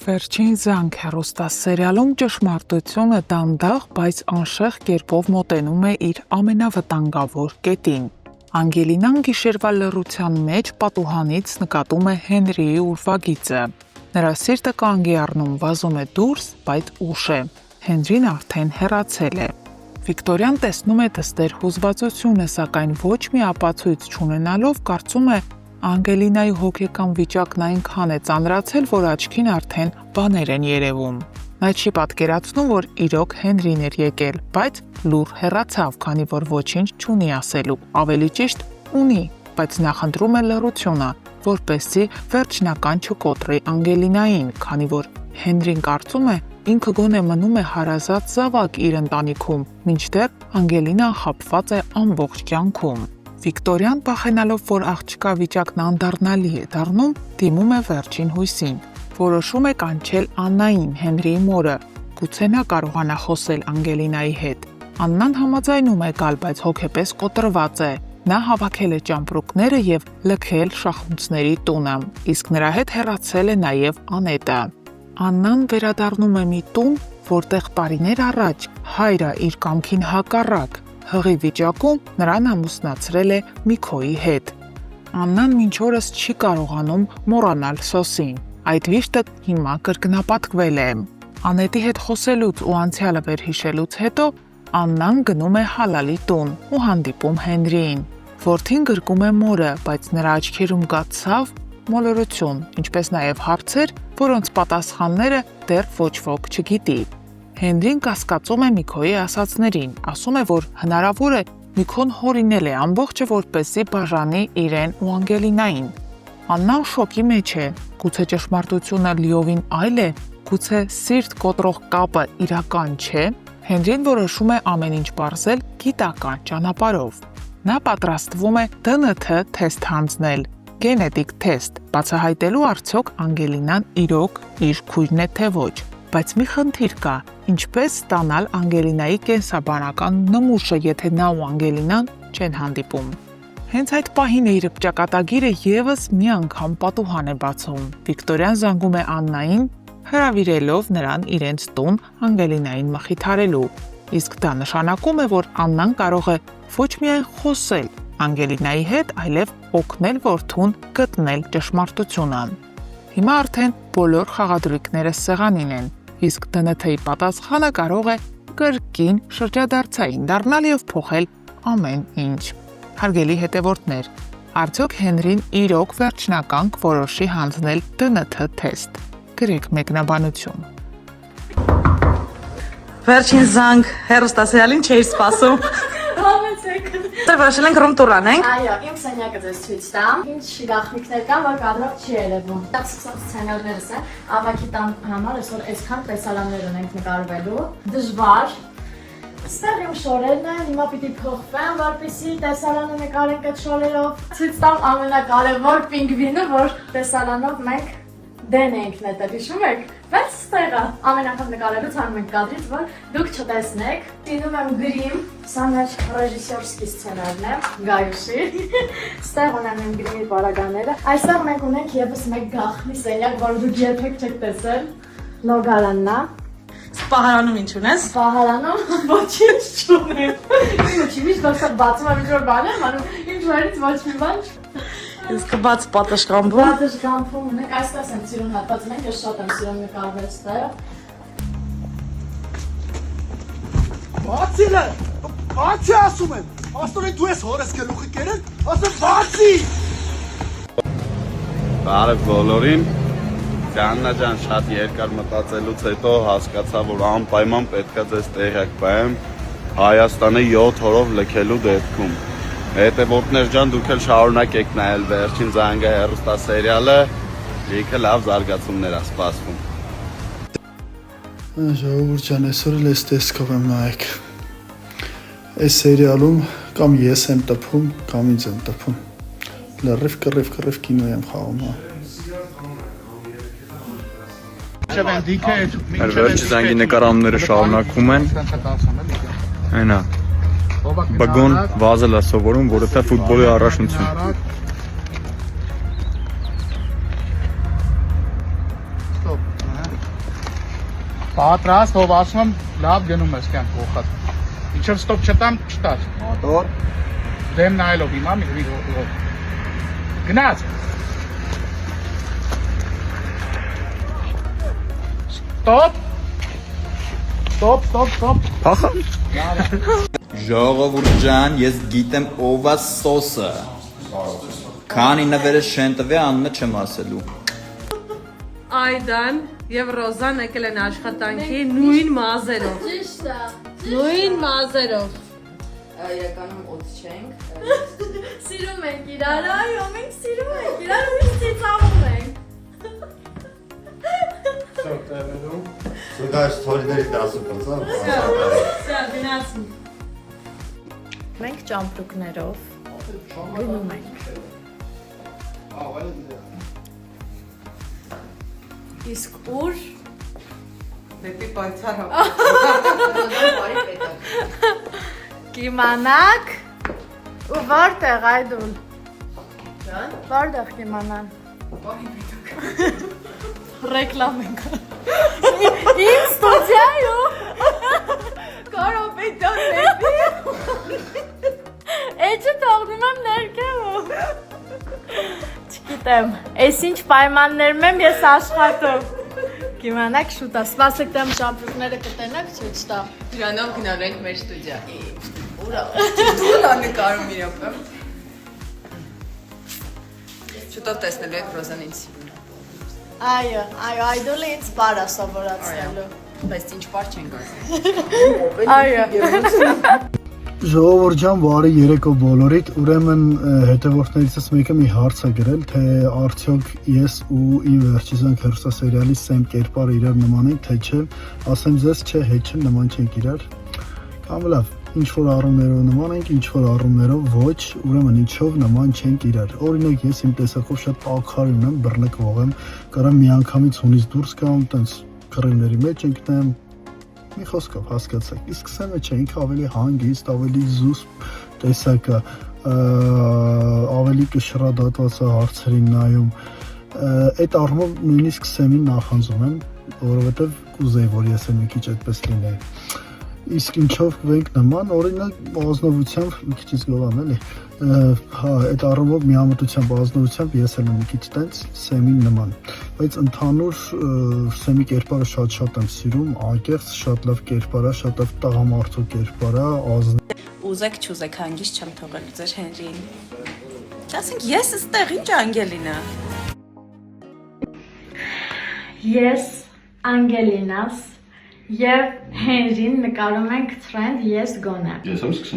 Վերջին զանգ հեռուստասերիալում ճշմարտությունը դանդաղ, բայց անշեղ կերպով մոտենում է իր ամենավտանգավոր կետին։ Անգելինան գիշերվա լռության մեջ պատուհանից նկատում է Հենրիի ուրվագիծը։ Նրա սիրտը կանգ է առնում, վազում է դուրս, բայց ուշ է։ Հենրին արդեն հեռացել է։ Վիկտորիան տեսնում է դստեր հուզվածությունը, սակայն ոչ մի ապացույց չունենալով կարծում է, Անգելինայի հոգեկան վիճակն այնքան է ծանրացել, որ աչքին արդեն բաներ են երևում։ Նա չի պատկերացնում, որ իրոք Հենրին էր եկել, բայց լուռ հեռացավ, քանի որ ոչինչ չունի ասելու, ավելի ճիշտ ունի, բայց նախընտրում է լռությունը, որպեսզի վերջնական չկոտրի Անգելինային, քանի որ Հենրին կարծում է, ինքը գոնե մնում է հարազատ զավակ իր ընտանիքում, մինչդեռ Անգելինան խաբված է ամբողջ կյանքում։ Վիկտորիան, փախենալով, որ աղջկա վիճակն անդառնալի է դառնում, դիմում է վերջին հույսին։ Որոշում է կանչել Աննային, Հենրիի մորը, գուցե նա կարողանա խոսել Անգելինայի հետ։ Աննան համաձայնում է գալ, բայց հոգեպես կոտրված է։ Նա հավաքել է ճամպրուկները եւ լքել շախունցների տունը, իսկ նրա հետ հեռացել է նաեւ Անետը։ Աննան վերադառնում է մի տուն, որտեղ տարիներ առաջ հայրը իր կամքին հակառակ հղի վիճակում նրան ամուսնացրել է Միքոյի հետ։ Աննան մինչ օրս չի կարողանում մոռանալ Սոսին։ Այդ վիշտը հիմա կրկնապատկվել է։ Անետի հետ խոսելուց ու անցյալը վերհիշելուց հետո Աննան գնում է Հալալի տուն ու հանդիպում Հենրիին։ Որդին գրկում է մորը, բայց նրա աչքերում կա ցավ, մոլորություն, ինչպես նաև հարցեր, որոնց պատասխանները դեռ ոչ ոք չգիտի։ Հենրին կասկածում է Միքոյի ասածներին, ասում է, որ հնարավոր է Միքոն հորինել է ամբողջը, որպեսզի բաժանի իրեն ու Անգելինային։ Աննան շոկի մեջ է, գուցե ճշմարտությունը լիովին այլ է, գուցե սիրտ կոտրող կապը իրական չէ։ Հենրին որոշում է ամեն ինչ պարզել գիտական ճանապարհով։ Նա պատրաստվում է ԴՆԹ թեստ հանձնել, գենետիկ թեստ, բացահայտելու արդյոք Անգելինան իրոք իր քույրն է թե ոչ։ Բայց մի խնդիր կա, ինչպես ստանալ Անգելինայի կենսաբանական նմուշը, եթե նա ու Անգելինան չեն հանդիպում։ Հենց այդ պահին է իր ճակատագիրը եւս մի անգամ պատուհան է բացում։ Վիկտորիան զանգում է Աննային, հրավիրելով նրան իրենց տուն Անգելինային մխիթարելու։ Իսկ դա նշանակում է, որ Աննան կարող է ոչ միայն խոսել Անգելինայի հետ, այլև օգնել որդուն գտնել ճշմարտությունը։ Հիմա արդեն բոլոր խաղադրույքները սեղանին են, իսկ ԴՆԹ-ի պատասխանը կարող է կրկին շրջադարձային դառնալ եւ փոխել ամեն ինչ։ Հարգելի հետևորդներ, արդյոք Հենրին իրոք վերջնական կորոշի հանձնել ԴՆԹ թեստ։ Գրեք մեկնաբանություն։ Վերջին զանգ հեռուստասերիալին չէի սպասում։ Որոշել ենք ռում տուր անենք։ Այո, իմ սենյակը ձեզ ցույց տամ։ Ինչ գաղտնիքներ կան, որ կադրով չի երևում։ Սկսած սցենարներս են, ավակի տան համար այսօր այսքան տեսարաններ ունենք նկարվելու։ Դժվար։ Ստեղ իմ շորերն են, հիմա պիտի փոխվեն, որպեսզի տեսարանը նկարենք այդ շորերով։ Ցույց տամ ամենակարևոր պինգվինը, որ տեսարանով մենք դեն ենք նետել, հիշում եք։ Բայց ստեղը ամեն անգամ նկարելուց հանում ենք կադրից, որ դուք չտեսնեք։ Տինում եմ գրիմ, սա մեր ռեժիսորսկի սցենարն է, Գայուսի։ Ստեղ ունեմ իմ գրիմի պարագաները։ Այստեղ մենք ունենք եւս մեկ գաղտնի սենյակ, որը դուք երբեք չեք տեսել։ Լոգարանն է։ Պահարանում ինչ ունես։ Պահարանում ոչինչ չունեմ։ Ինչի՞ միշտ դասը բացում եմ ինչ-որ բան եմ անում, ինչ վարից ոչ մի բան։ Իսկ բաց պատշգամբում։ Պատշգամբում ունենք, այստեղ եմ սիրուն հատված ունենք, ես շատ եմ սիրուն նկարվել ստեղ։ Բացի՛լ է, բացի ասում եմ, ասում են դու ես հորես գլուխի կերել, ասում բացի։ Բարև բոլորին, Կաննա ջան, շատ երկար մտածելուց հետո հասկացա, որ անպայման պետքա ձեզ տեղյակ պահեմ Հայաստանը 7 օրով լքելու դեպքում։ Հետևորդներ ջան, դուք էլ շարունակեք նայել վերջին զանգը հեռուստասերիալը, լիքը լավ զարգացումներ է սպասվում։ Ժողովուրդ ջան, այսօր էլ այս տեսքով եմ նայեք։ Այս սերիալում կամ ես եմ տպում, կամ ինձ եմ տպում։ Լրիվ կռիվ կինո եմ խաղում։ Վերջի զանգի նկարահանումները շարունակվում են։ Այնա բգոն վազել է սովորում, որովհետև ֆուտբոլի առաջնություն։ Պատրաստ, ով ասում եմ, լավ գնում ես կյանք փոխած։ Ինչով ստոպ չտամ, չտար։ Մոտոր։ Դեմ նայելով հիմա մի գնաց։ Ստոպ։ Ստոպ։ Փախա։ Ժողովուրդ ջան, ես գիտեմ ով է սոսը։ Քանի նվերը շեն տվե անունը չեմ ասելու։ Այդան եւ Ռոզան եկել են աշխատանքի նույն մազերով։ Ճիշտ է։ Նույն մազերով։ Իրականում օդ չենք։ Սիրում ենք իրար, այո, մենք սիրում ենք իրար ու մենք ծիծաղում ենք։ Սուգաշ թորիների 10%, Սա գնացին։ Մենք ճամպրուկներով գնում ենք։ Իսկ ուր Դեպի պայծառ։ Կիմանաք ու որտեղ այդուլ։ Ջան, որտեղ կիմանան։ Ռեկլամ ենք։ Իմ ստուդիայում։ Կարոպետան դեպի։ Էջը թողնում եմ ներքևում։ Չգիտեմ, այս ինչ պայմաններում եմ ես աշխատում։ Կիմանաք շուտ է, սպասեք դեմ ճամպրուկները կտենակ ցույց տա։ Դրանով գնալու ենք մեր ստուդիա։ Ուրա, դու լա նկարում իրոք։ Շուտով տեսնելու եք Ռոզան ինձ։ Այո, այդուլը ինձ պարա սովորացնելու։ Բայց ինչ պար չենք ասում։ Այո։ Ժողովուրդ ջան, բարի երեկո բոլորիդ։ Ուրեմն հետևորդներիցս մեկը մի հարց է գրել, թե արդյոք ես ու իմ վերջի զանգ հեռուստասերիալի Սեմ կերպարը իրար նման են, թե չէ։ Ասեմ ձեզ, չէ, հետ չէ, նման չենք իրար։ Կամ լավ, ինչ որ առումներով նման ենք, ինչ որ առումներով ոչ, ուրեմն ինչով նման չենք իրար։ Օրինակ ես իմ տեսակով շատ ակարի ունեմ, բռնկվող եմ, կարամ միանգամից հունից դուրս գամ, տենց քրեմների մեջ ընկնեմ, մի խոսքով հասկացաք։ Իսկ Սեմը չէ, ինքը ավելի հանգիստ, ավելի զուսպ տեսակ է, ավելի կշռադատված է հարցերին նայում։ Այդ առումով նույնիսկ Սեմին նախանձում եմ, որովհետև կուզեի, որ ես մի քիչ այդպես լինեի։ Իսկ ինչով ենք նման, օրինակ ազնվությամբ մի քիչ զգալամ էլի։ Հա, այդ առումով միամտությամբ ազնվությամբ ես էլ մի քիչ տենց Սեմին նման։ Բայց ընդհանուր Սեմի կերպարը շատ եմ սիրում, անկեղծ շատ լավ կերպար է, շատ լավ տղամարդու կերպար է, Ուզեք չուզեք հանգիստ չեմ թողել ձեր Հենրիին։ Ասենք ես այստեղ ինչ Անգելինա։ Ես Անգելինաս եւ Հենրին նկարում ենք թրենդ ես գոնե։ Ես եմ սկսում